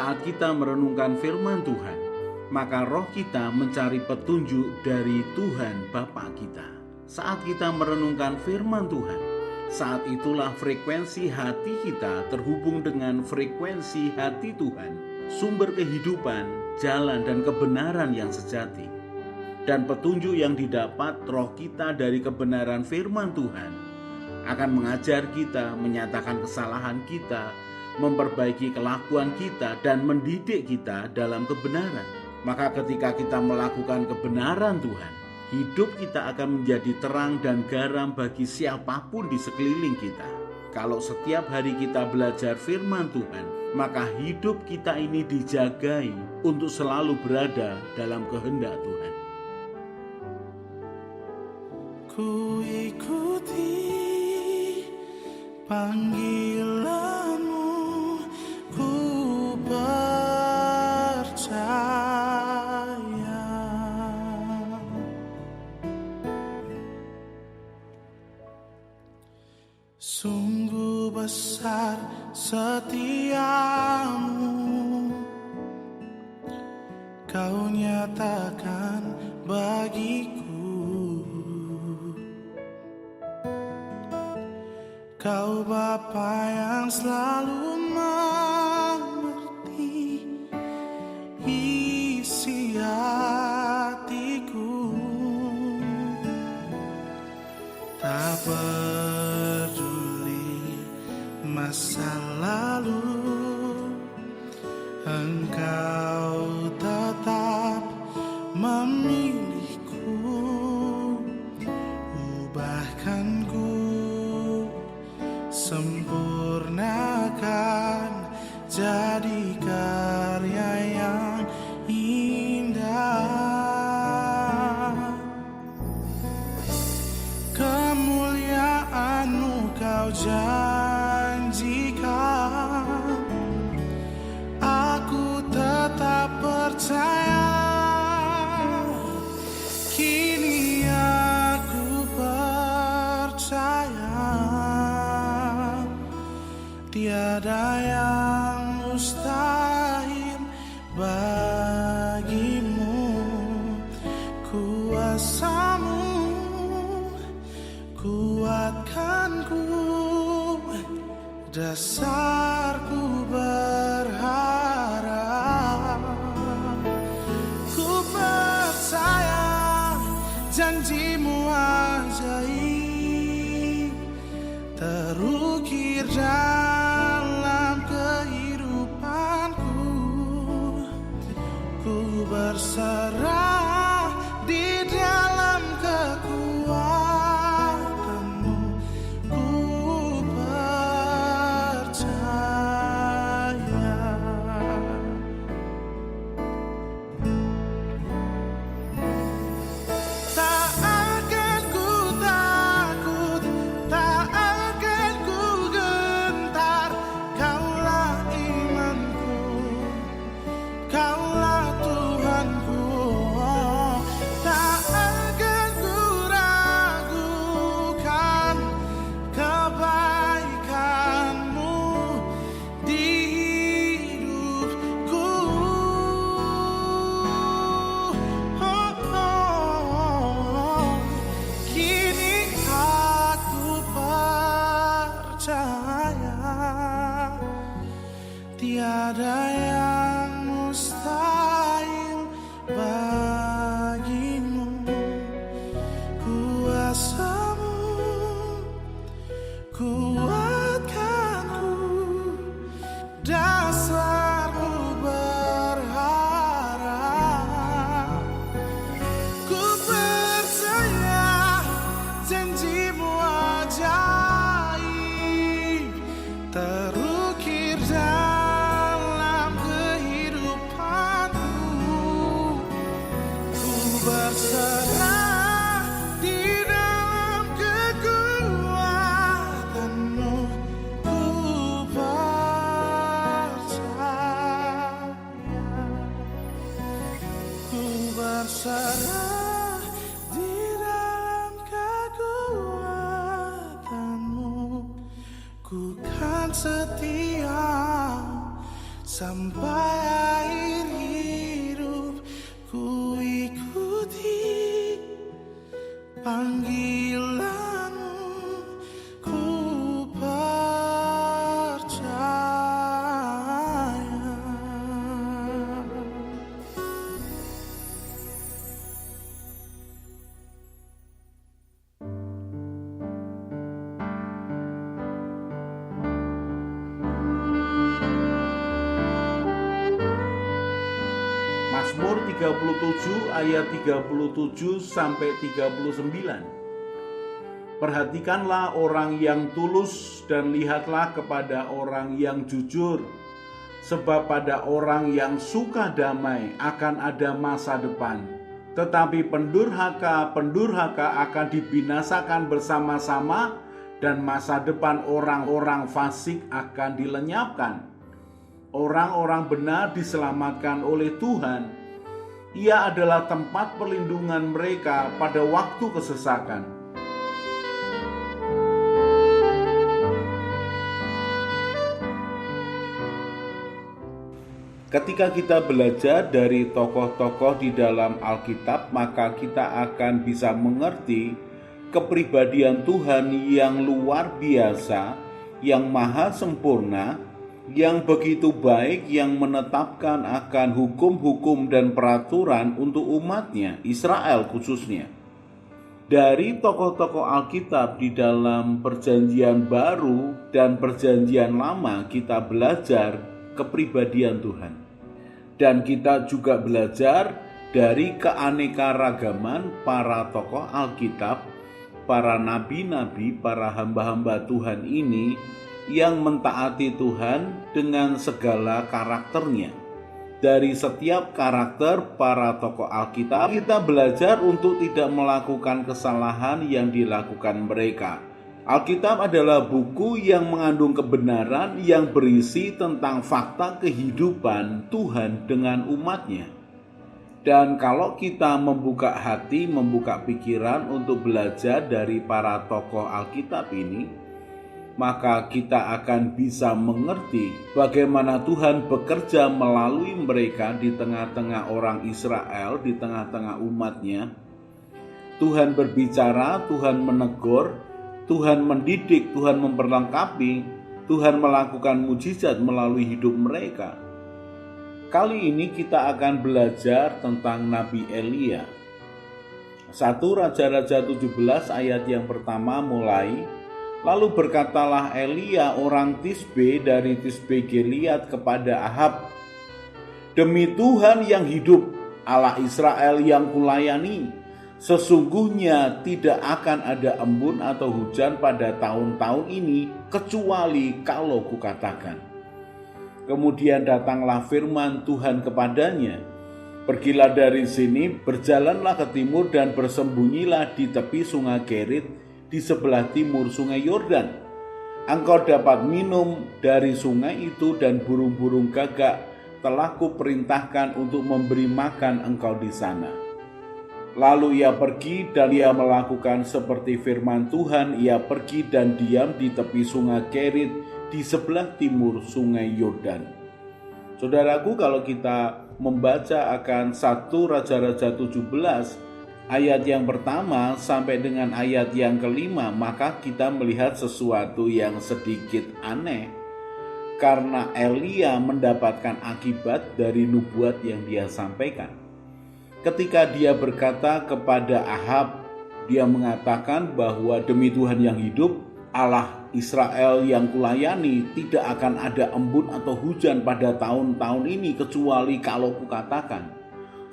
Saat kita merenungkan firman Tuhan, maka roh kita mencari petunjuk dari Tuhan Bapa kita. Saat kita merenungkan firman Tuhan, saat itulah frekuensi hati kita terhubung dengan frekuensi hati Tuhan, sumber kehidupan, jalan dan kebenaran yang sejati. Dan petunjuk yang didapat roh kita dari kebenaran firman Tuhan akan mengajar kita, menyatakan kesalahan kita, memperbaiki kelakuan kita, dan mendidik kita dalam kebenaran. Maka ketika kita melakukan kebenaran Tuhan, hidup kita akan menjadi terang dan garam bagi siapapun di sekeliling kita. Kalau setiap hari kita belajar firman Tuhan, maka hidup kita ini dijagai untuk selalu berada dalam kehendak Tuhan. Ku ikuti panggilanmu, ku percaya. Sungguh besar setiamu, kau nyatakan bagiku. Kau Bapa yang selalu mengerti isi hatiku. Tak peduli masa lalu, Engkau tetap memilihku. Ubahkan ku, sempurnakan jadi karya yang indah. Kemuliaan-Mu Kau janjikan, aku tetap percaya. Kini aku percaya, tiada yang mustahil bagimu. Kuasa-Mu kuatkanku, dasarku berharap. Ku percaya janji-Mu ajaib terukir dalam kehidupanku. Ku berserah di dalam kekuatan-Mu. Ku percaya. Tak akan ku takut, tak akan ku gentar. Kaulah imanku, Kaulah Tuhanku. Tak akan ku ragukan kebaikan-Mu di hidupku. Kini aku percaya, tiada yang mustahil bagimu. Kuasa-Mu kuatkanku, dasarku berharap. Ku percaya janji-Mu ajaib terukir dalam kehidupanku. Ku berserah di dalam kekuatan-Mu. Ku percaya. Ku berserah di dalam kekuatan-Mu. Ku kan setia sampai akhir hidup. Ku ikuti panggilanmu, ku percaya. Mazmur 37 ayat 37 sampai 39. Perhatikanlah orang yang tulus dan lihatlah kepada orang yang jujur, sebab pada orang yang suka damai akan ada masa depan. Tetapi pendurhaka akan dibinasakan bersama-sama, dan masa depan orang-orang fasik akan dilenyapkan. Orang-orang benar diselamatkan oleh Tuhan. Ia adalah tempat perlindungan mereka pada waktu kesesakan. Ketika kita belajar dari tokoh-tokoh di dalam Alkitab, maka kita akan bisa mengerti kepribadian Tuhan yang luar biasa, yang maha sempurna, yang begitu baik, yang menetapkan akan hukum-hukum dan peraturan untuk umatnya, Israel khususnya. Dari tokoh-tokoh Alkitab di dalam Perjanjian Baru dan Perjanjian Lama, kita belajar kepribadian Tuhan. Dan kita juga belajar dari keanekaragaman para tokoh Alkitab, para nabi-nabi, para hamba-hamba Tuhan ini yang mentaati Tuhan dengan segala karakternya. Dari setiap karakter para tokoh Alkitab, kita belajar untuk tidak melakukan kesalahan yang dilakukan mereka. Alkitab adalah buku yang mengandung kebenaran yang berisi tentang fakta kehidupan Tuhan dengan umatnya. Dan kalau kita membuka hati, membuka pikiran untuk belajar dari para tokoh Alkitab ini, maka kita akan bisa mengerti bagaimana Tuhan bekerja melalui mereka di tengah-tengah orang Israel, di tengah-tengah umatnya. Tuhan berbicara, Tuhan menegur, Tuhan mendidik, Tuhan memperlengkapi, Tuhan melakukan mujizat melalui hidup mereka. Kali ini kita akan belajar tentang Nabi Elia. 1 Raja-Raja 17 ayat yang pertama mulai, lalu berkatalah Elia orang Tisbe dari Tisbe Gilead kepada Ahab, demi Tuhan yang hidup, Allah Israel yang kulayani, sesungguhnya tidak akan ada embun atau hujan pada tahun-tahun ini, kecuali kalau kukatakan. Kemudian datanglah firman Tuhan kepadanya, pergilah dari sini, berjalanlah ke timur dan bersembunyilah di tepi sungai Kerit, di sebelah timur sungai Yordan. Engkau dapat minum dari sungai itu, dan burung-burung gagak telah kuperintahkan untuk memberi makan engkau di sana. Lalu ia pergi dan ia melakukan seperti firman Tuhan. Ia pergi dan diam di tepi sungai Kerit di sebelah timur sungai Yordan. Saudaraku, kalau kita membaca akan 1 Raja-Raja 17 ayat yang pertama sampai dengan ayat yang kelima, maka kita melihat sesuatu yang sedikit aneh, karena Elia mendapatkan akibat dari nubuat yang dia sampaikan. Ketika dia berkata kepada Ahab, dia mengatakan bahwa demi Tuhan yang hidup, Allah Israel yang kulayani, tidak akan ada embun atau hujan pada tahun-tahun ini kecuali kalau kukatakan.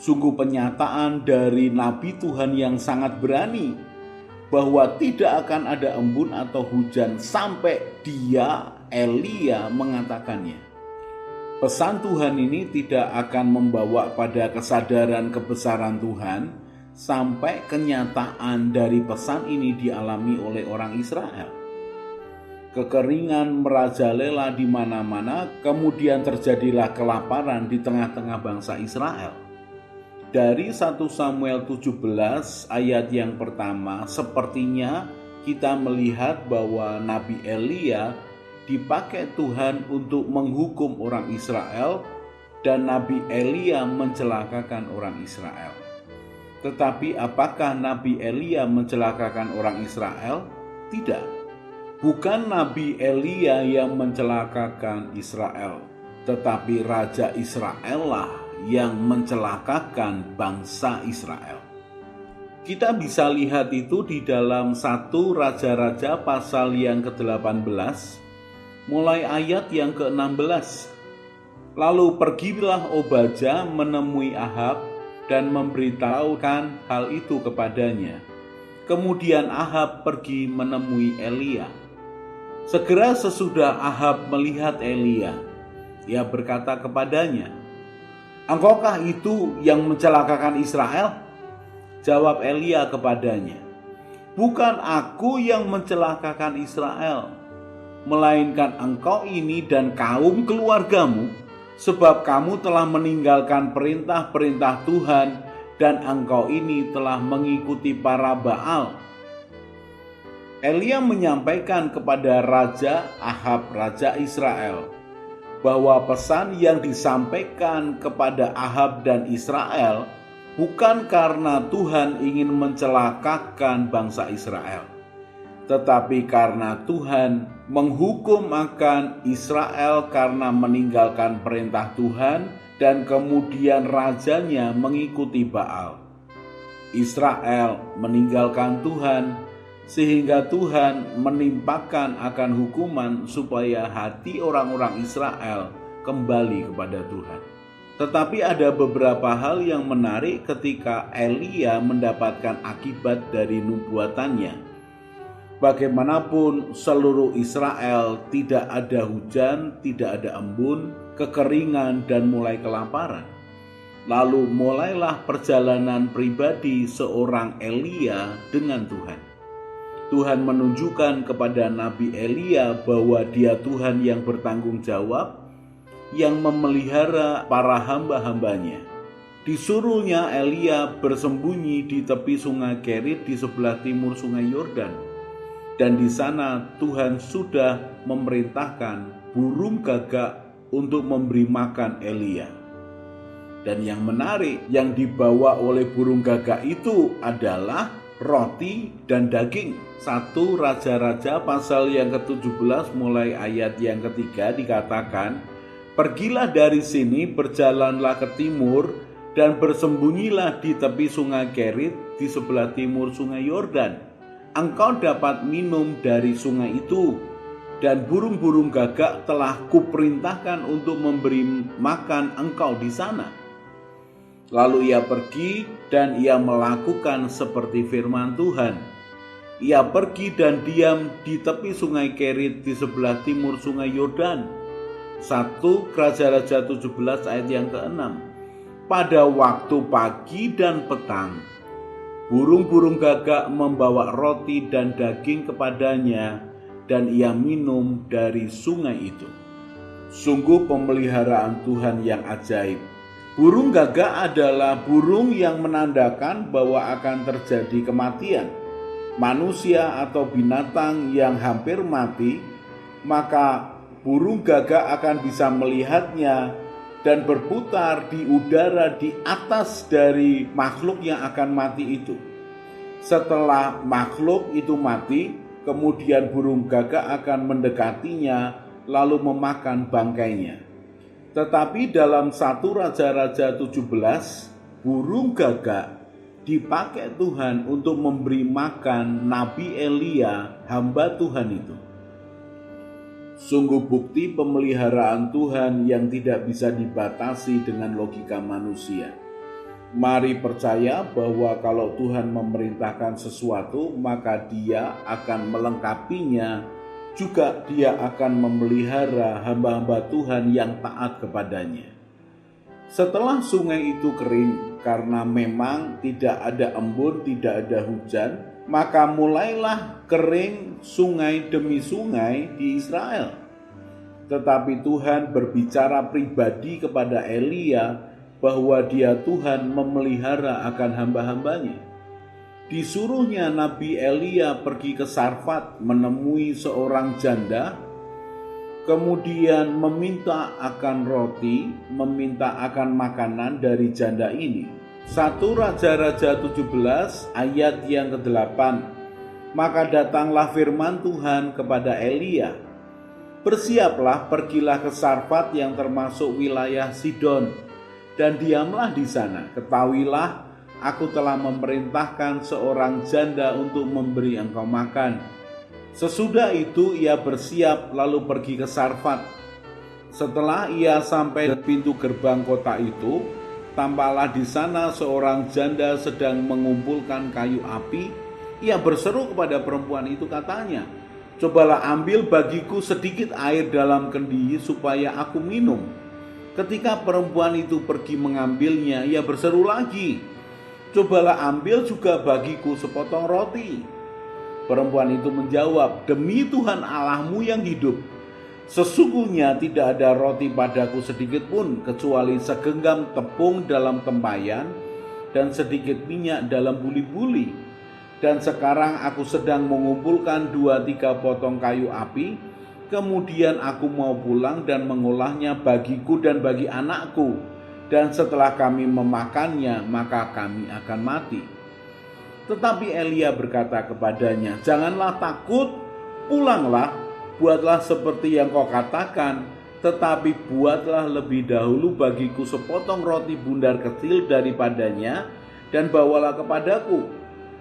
Sungguh penyataan dari Nabi Tuhan yang sangat berani, bahwa tidak akan ada embun atau hujan sampai dia, Elia, mengatakannya. Pesan Tuhan ini tidak akan membawa pada kesadaran kebesaran Tuhan sampai kenyataan dari pesan ini dialami oleh orang Israel. Kekeringan merajalela di mana-mana, kemudian terjadilah kelaparan di tengah-tengah bangsa Israel. Dari 1 Samuel 17 ayat yang pertama, sepertinya kita melihat bahwa Nabi Elia dipakai Tuhan untuk menghukum orang Israel dan Nabi Elia mencelakakan orang Israel. Tetapi apakah Nabi Elia mencelakakan orang Israel? Tidak. Bukan Nabi Elia yang mencelakakan Israel, tetapi Raja Israel lah yang mencelakakan bangsa Israel. Kita bisa lihat itu di dalam 1 Raja-Raja pasal yang ke-18, mulai ayat yang ke-16. Lalu pergilah Obadya menemui Ahab dan memberitahukan hal itu kepadanya. Kemudian Ahab pergi menemui Elia. Segera sesudah Ahab melihat Elia, ia berkata kepadanya, "Engkaukah itu yang mencelakakan Israel?" Jawab Elia kepadanya, "Bukan aku yang mencelakakan Israel, melainkan engkau ini dan kaum keluargamu, sebab kamu telah meninggalkan perintah-perintah Tuhan dan engkau ini telah mengikuti para Baal." Elia menyampaikan kepada Raja Ahab, Raja Israel, bahwa pesan yang disampaikan kepada Ahab dan Israel bukan karena Tuhan ingin mencelakakan bangsa Israel, tetapi karena Tuhan menghukum akan Israel karena meninggalkan perintah Tuhan dan kemudian rajanya mengikuti Baal. Israel meninggalkan Tuhan sehingga Tuhan menimpakan akan hukuman supaya hati orang-orang Israel kembali kepada Tuhan. Tetapi ada beberapa hal yang menarik ketika Elia mendapatkan akibat dari nubuatannya. Bagaimanapun seluruh Israel tidak ada hujan, tidak ada embun, kekeringan dan mulai kelaparan. Lalu mulailah perjalanan pribadi seorang Elia dengan Tuhan. Tuhan menunjukkan kepada Nabi Elia bahwa dia Tuhan yang bertanggung jawab, yang memelihara para hamba-hambanya. Disuruhnya Elia bersembunyi di tepi sungai Kerit di sebelah timur sungai Yordan. Dan di sana Tuhan sudah memerintahkan burung gagak untuk memberi makan Elia. Dan yang menarik, yang dibawa oleh burung gagak itu adalah roti dan daging. 1 Raja-Raja pasal yang ke-17 mulai ayat yang ketiga dikatakan, "Pergilah dari sini, berjalanlah ke timur, dan bersembunyilah di tepi sungai Kerit di sebelah timur sungai Yordan. Engkau dapat minum dari sungai itu, dan burung-burung gagak telah kuperintahkan untuk memberi makan engkau di sana." Lalu ia pergi dan ia melakukan seperti firman Tuhan. Ia pergi dan diam di tepi sungai Kerit di sebelah timur sungai Yordan. 1 Raja-Raja 17 ayat yang ke-6. Pada waktu pagi dan petang, burung-burung gagak membawa roti dan daging kepadanya, dan ia minum dari sungai itu. Sungguh pemeliharaan Tuhan yang ajaib. Burung gagak adalah burung yang menandakan bahwa akan terjadi kematian. Manusia atau binatang yang hampir mati, maka burung gagak akan bisa melihatnya dan berputar di udara di atas dari makhluk yang akan mati itu. Setelah makhluk itu mati, kemudian burung gagak akan mendekatinya lalu memakan bangkainya. Tetapi dalam 1 Raja-Raja 17, burung gagak dipakai Tuhan untuk memberi makan Nabi Elia, hamba Tuhan itu. Sungguh bukti pemeliharaan Tuhan yang tidak bisa dibatasi dengan logika manusia. Mari percaya bahwa kalau Tuhan memerintahkan sesuatu, maka Dia akan melengkapinya, juga Dia akan memelihara hamba-hamba Tuhan yang taat kepadanya. Setelah sungai itu kering karena memang tidak ada embun, tidak ada hujan, maka mulailah kering sungai demi sungai di Israel. Tetapi Tuhan berbicara pribadi kepada Elia bahwa Dia Tuhan memelihara akan hamba-hambanya. Disuruhnya Nabi Elia pergi ke Sarfat menemui seorang janda kemudian meminta akan roti, meminta akan makanan dari janda ini. 1 Raja-Raja 17 ayat yang ke-8. Maka datanglah firman Tuhan kepada Elia, bersiaplah, pergilah ke Sarfat yang termasuk wilayah Sidon, dan diamlah di sana. Ketahuilah, aku telah memerintahkan seorang janda untuk memberi engkau makan. Sesudah itu ia bersiap lalu pergi ke Sarfat. Setelah ia sampai di pintu gerbang kota itu, tampaklah di sana seorang janda sedang mengumpulkan kayu api. Ia berseru kepada perempuan itu, katanya, cobalah ambil bagiku sedikit air dalam kendi supaya aku minum. Ketika perempuan itu pergi mengambilnya, ia berseru lagi, cobalah ambil juga bagiku sepotong roti. Perempuan itu menjawab, demi Tuhan Allahmu yang hidup, sesungguhnya tidak ada roti padaku sedikit pun, kecuali segenggam tepung dalam tempayan dan sedikit minyak dalam buli-buli. Dan sekarang aku sedang mengumpulkan 2-3 potong kayu api, kemudian aku mau pulang dan mengolahnya bagiku dan bagi anakku, dan setelah kami memakannya, maka kami akan mati. Tetapi Elia berkata kepadanya, janganlah takut, pulanglah, buatlah seperti yang kau katakan, tetapi buatlah lebih dahulu bagiku sepotong roti bundar kecil daripadanya, dan bawalah kepadaku.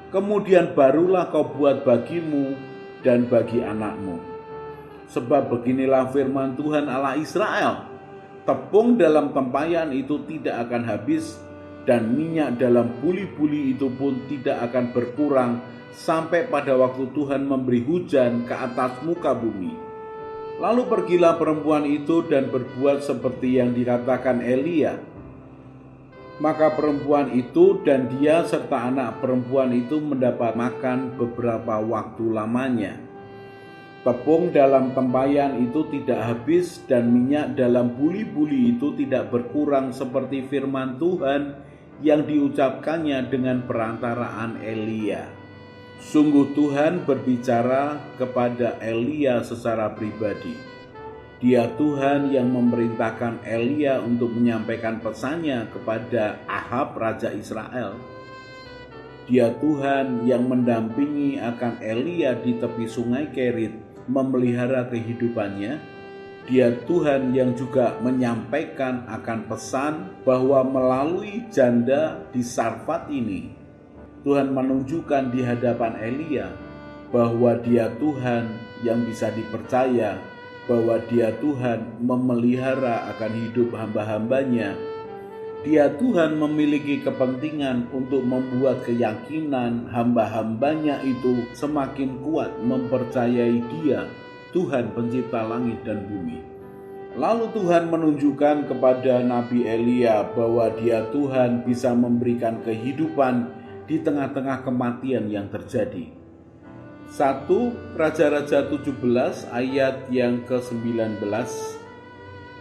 Kemudian barulah kau buat bagimu dan bagi anakmu. Sebab beginilah firman Tuhan Allah Israel, tepung dalam tempayan itu tidak akan habis, dan minyak dalam buli-buli itu pun tidak akan berkurang sampai pada waktu Tuhan memberi hujan ke atas muka bumi. Lalu pergilah perempuan itu dan berbuat seperti yang dikatakan Elia. Maka perempuan itu dan dia serta anak perempuan itu mendapat makan beberapa waktu lamanya. Tepung dalam tempayan itu tidak habis dan minyak dalam buli-buli itu tidak berkurang seperti firman Tuhan yang diucapkannya dengan perantaraan Elia. Sungguh Tuhan berbicara kepada Elia secara pribadi. Dia Tuhan yang memerintahkan Elia untuk menyampaikan pesannya kepada Ahab Raja Israel. Dia Tuhan yang mendampingi akan Elia di tepi sungai Kerit, memelihara kehidupannya. Dia Tuhan yang juga menyampaikan akan pesan bahwa melalui janda di Sarfat ini, Tuhan menunjukkan di hadapan Elia bahwa dia Tuhan yang bisa dipercaya, bahwa dia Tuhan memelihara akan hidup hamba-hambanya. Dia Tuhan memiliki kepentingan untuk membuat keyakinan hamba-hambanya itu semakin kuat mempercayai dia, Tuhan pencipta langit dan bumi. Lalu Tuhan menunjukkan kepada Nabi Elia bahwa dia Tuhan bisa memberikan kehidupan di tengah-tengah kematian yang terjadi. 1 Raja-Raja 17 ayat yang ke-19.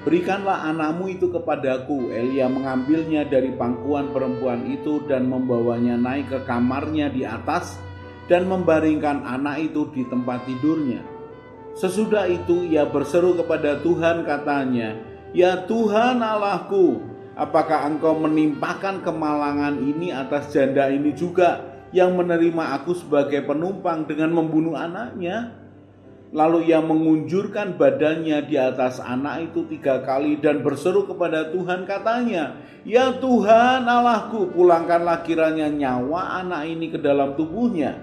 Berikanlah anakmu itu kepadaku. Elia mengambilnya dari pangkuan perempuan itu dan membawanya naik ke kamarnya di atas dan membaringkan anak itu di tempat tidurnya. Sesudah itu ia berseru kepada Tuhan, katanya, ya Tuhan Allahku, apakah engkau menimpakan kemalangan ini atas janda ini juga yang menerima aku sebagai penumpang dengan membunuh anaknya? Lalu ia mengunjurkan badannya di atas anak itu 3 kali dan berseru kepada Tuhan, katanya, ya Tuhan Allahku, pulangkanlah kiranya nyawa anak ini ke dalam tubuhnya.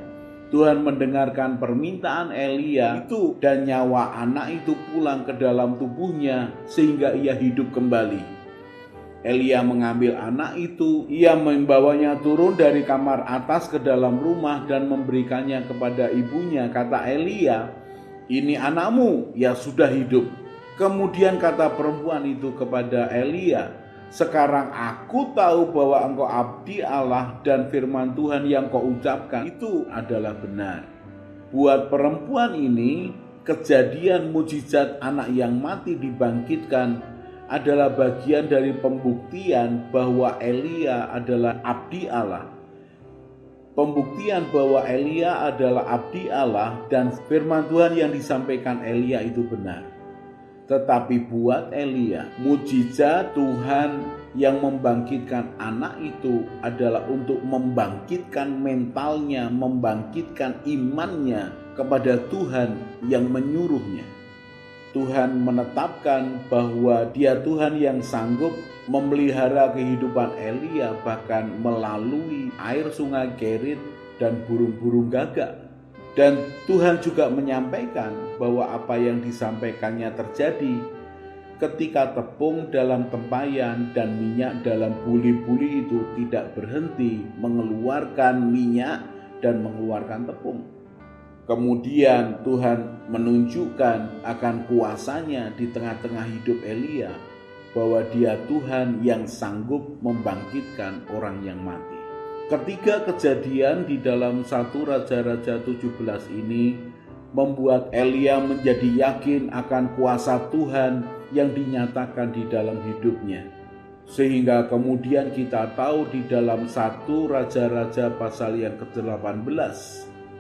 Tuhan mendengarkan permintaan Elia itu dan nyawa anak itu pulang ke dalam tubuhnya sehingga ia hidup kembali. Elia mengambil anak itu, ia membawanya turun dari kamar atas ke dalam rumah dan memberikannya kepada ibunya. Kata Elia, ini anakmu, ya sudah hidup. Kemudian kata perempuan itu kepada Elia, sekarang aku tahu bahwa engkau abdi Allah dan firman Tuhan yang kau ucapkan itu adalah benar. Buat perempuan ini, kejadian mujizat anak yang mati dibangkitkan adalah bagian dari pembuktian bahwa Elia adalah abdi Allah. Pembuktian bahwa Elia adalah abdi Allah dan firman Tuhan yang disampaikan Elia itu benar. Tetapi buat Elia, mujizat Tuhan yang membangkitkan anak itu adalah untuk membangkitkan mentalnya, membangkitkan imannya kepada Tuhan yang menyuruhnya. Tuhan menetapkan bahwa Dia Tuhan yang sanggup memelihara kehidupan Elia bahkan melalui air sungai Kerit dan burung-burung gagak. Dan Tuhan juga menyampaikan bahwa apa yang disampaikannya terjadi ketika tepung dalam tempayan dan minyak dalam buli-buli itu tidak berhenti mengeluarkan minyak dan mengeluarkan tepung. Kemudian Tuhan menunjukkan akan kuasanya di tengah-tengah hidup Elia, bahwa Dia Tuhan yang sanggup membangkitkan orang yang mati. Ketiga kejadian di dalam 1 Raja-Raja 17 ini membuat Elia menjadi yakin akan kuasa Tuhan yang dinyatakan di dalam hidupnya. Sehingga kemudian kita tahu di dalam 1 Raja-Raja pasal yang ke-18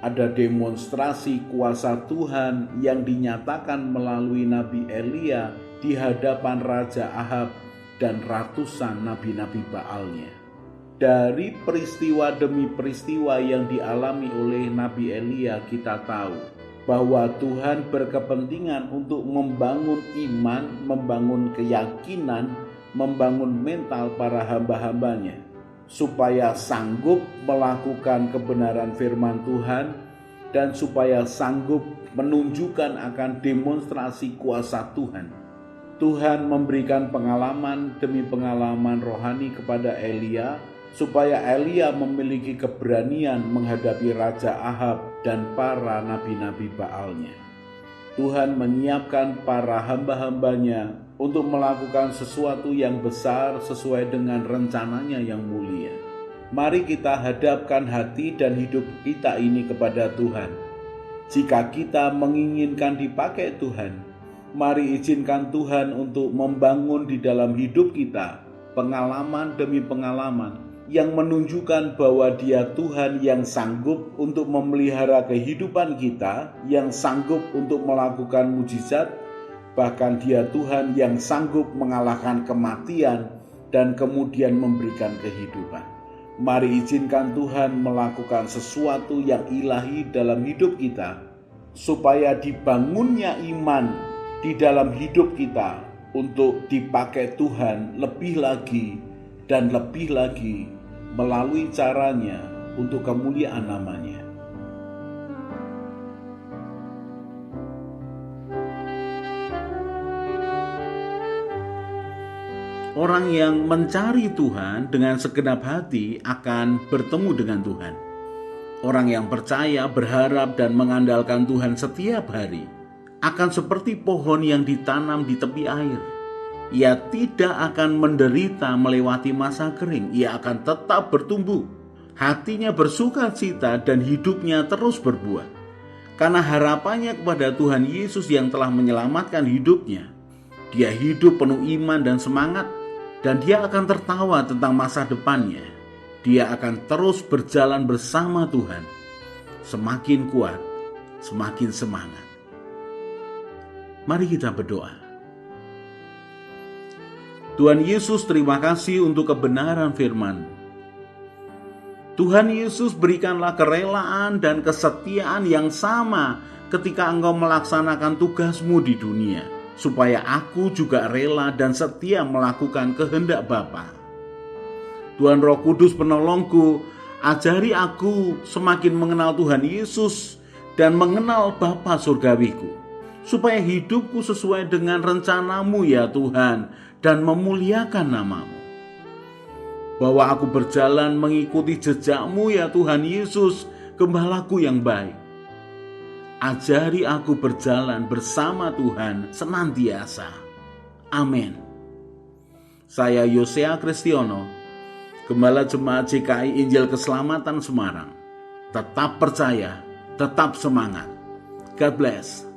ada demonstrasi kuasa Tuhan yang dinyatakan melalui Nabi Elia di hadapan Raja Ahab dan ratusan nabi-nabi Baalnya. Dari peristiwa demi peristiwa yang dialami oleh Nabi Elia, kita tahu bahwa Tuhan berkepentingan untuk membangun iman, membangun keyakinan, membangun mental para hamba-hambanya, supaya sanggup melakukan kebenaran firman Tuhan dan supaya sanggup menunjukkan akan demonstrasi kuasa Tuhan. Tuhan memberikan pengalaman demi pengalaman rohani kepada Elia, supaya Elia memiliki keberanian menghadapi Raja Ahab dan para nabi-nabi Baalnya. Tuhan menyiapkan para hamba-hambanya untuk melakukan sesuatu yang besar sesuai dengan rencananya yang mulia. Mari kita hadapkan hati dan hidup kita ini kepada Tuhan. Jika kita menginginkan dipakai Tuhan, mari izinkan Tuhan untuk membangun di dalam hidup kita pengalaman demi pengalaman yang menunjukkan bahwa Dia Tuhan yang sanggup untuk memelihara kehidupan kita, yang sanggup untuk melakukan mujizat, bahkan Dia Tuhan yang sanggup mengalahkan kematian dan kemudian memberikan kehidupan. Mari izinkan Tuhan melakukan sesuatu yang ilahi dalam hidup kita, supaya dibangunnya iman di dalam hidup kita untuk dipakai Tuhan lebih lagi dan lebih lagi melalui caranya untuk kemuliaan nama-Nya. Orang yang mencari Tuhan dengan segenap hati akan bertemu dengan Tuhan. Orang yang percaya, berharap, dan mengandalkan Tuhan setiap hari akan seperti pohon yang ditanam di tepi air. Ia tidak akan menderita melewati masa kering. Ia akan tetap bertumbuh. Hatinya bersukacita dan hidupnya terus berbuah. Karena harapannya kepada Tuhan Yesus yang telah menyelamatkan hidupnya. Dia hidup penuh iman dan semangat. Dan dia akan tertawa tentang masa depannya. Dia akan terus berjalan bersama Tuhan. Semakin kuat, semakin semangat. Mari kita berdoa. Tuhan Yesus, terima kasih untuk kebenaran firman. Tuhan Yesus, berikanlah kerelaan dan kesetiaan yang sama ketika Engkau melaksanakan tugasmu di dunia, supaya aku juga rela dan setia melakukan kehendak Bapa. Tuhan Roh Kudus penolongku, ajari aku semakin mengenal Tuhan Yesus dan mengenal Bapa surgawiku, supaya hidupku sesuai dengan rencana-Mu ya Tuhan, dan memuliakan nama-Mu. Bahwa aku berjalan mengikuti jejak-Mu ya Tuhan Yesus, Gembalaku yang baik. Ajari aku berjalan bersama Tuhan senantiasa. Amin. Saya Yosea Kristiono, Gembala Jemaat GKI Injil Keselamatan Semarang. Tetap percaya, tetap semangat. God bless.